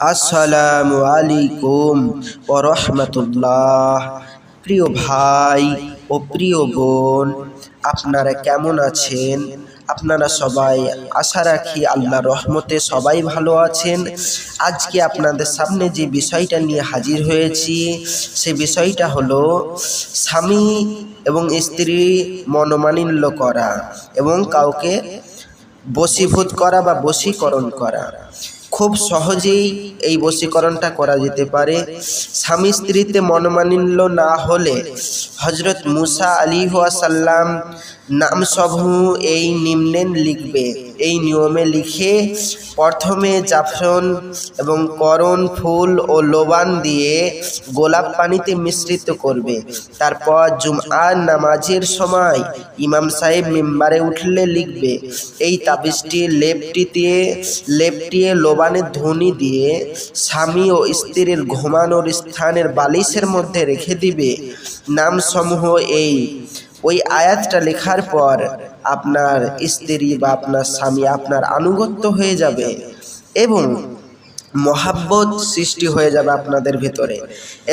আসসালামু আলাইকুম ওয়া রাহমাতুল্লাহ। প্রিয় ভাই ও প্রিয় বোন, আপনারা কেমন আছেন? আপনারা সবাই আশা রাখি আল্লাহর রহমতে সবাই ভালো আছেন। আজকে আপনাদের সামনে যে বিষয়টা নিয়ে হাজির হয়েছি সে বিষয়টা হলো স্বামী এবং স্ত্রী মনোমালিন্য করা এবং কাউকে বশীভূত করা বা বশীকরণ করা। খুব সহজেই এই বশীকরণটা করা যেতে পারে। স্বামী স্ত্রীতে মনোমালিন্য না হলে হযরত মুসা আলাইহিসসালাম নামসমূহ এই নিম্নে লিখবে। এই নিয়মে লিখে প্রথমে জাফরান এবং করণ ফুল ও লোবান দিয়ে গোলাপ পানিতে মিশ্রিত করবে। তারপর জুমআর নামাজের সময় ইমাম সাহেব মিম্বারে উঠলে লিখবে। এই তাবিজটি লেপটিয়ে লোবানের ধ্বনি দিয়ে স্বামী ও স্ত্রীর ঘুমানোর স্থানের বালিশের মধ্যে রেখে দিবে। নামসমূহ ওই আয়াতটা লেখার পর আপনার স্ত্রী বা আপনার স্বামী আপনার আনুগত্য হয়ে যাবে এবং মহাব্বত সৃষ্টি হয়ে যাবে আপনাদের ভেতরে।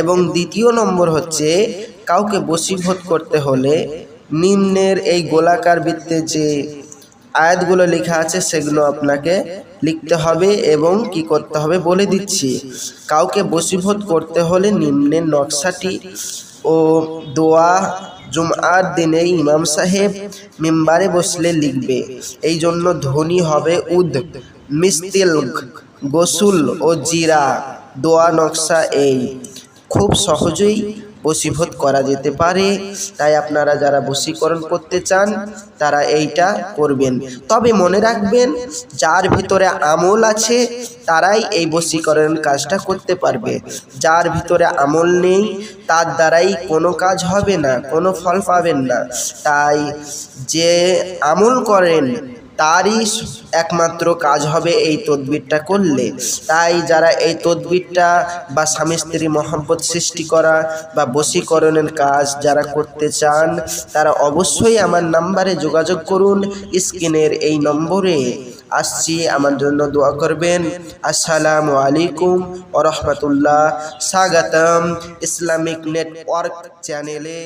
এবং দ্বিতীয় নম্বর হচ্ছে, কাউকে বশীভূত করতে হলে নিম্নের এই গোলাকার বৃত্তে যে আয়াতগুলো লেখা আছে সেগুলো আপনাকে লিখতে হবে এবং কি করতে হবে বলে দিচ্ছি। কাউকে বশীভূত করতে হলে নিম্নের নকশাটি ও দোয়া জুমআর দিনে ইমাম সাহেব মিম্বারে বসলে লিখবে। এই জন্য ধ্বনি হবে উদ মিস্তিল গোসুল ও জিরা। দোয়া নকশা এই খুব সহজেই বশীভূত করা যেতে পারে। তাই আপনারা যারা বশীকরণ করতে চান তারা এইটা করবেন। তবে মনে রাখবেন, যার ভিতরে আমল আছে তারাই এই বশীকরণ কাজটা করতে পারবে। যার ভিতরে আমল নেই তার দ্বারাই কোনো কাজ হবে না, কোনো ফল পাবেন না। তাই যে আমল করেন তারই একমাত্র কাজ হবে এই তদবিরটা করলে। তাই যারা এই তদবিরটা বা স্বামী স্ত্রী মহব্বত সৃষ্টি করা বা বশীকরণের কাজ যারা করতে চান তারা অবশ্যই আমার নাম্বারে যোগাযোগ করুন। স্ক্রিনের এই নম্বরে আসছি, আমার জন্য দোয়া করবেন। আসসালামু আলাইকুম ওয়া রাহমাতুল্লাহ। স্বাগতম ইসলামিক নেটওয়ার্ক চ্যানেলে।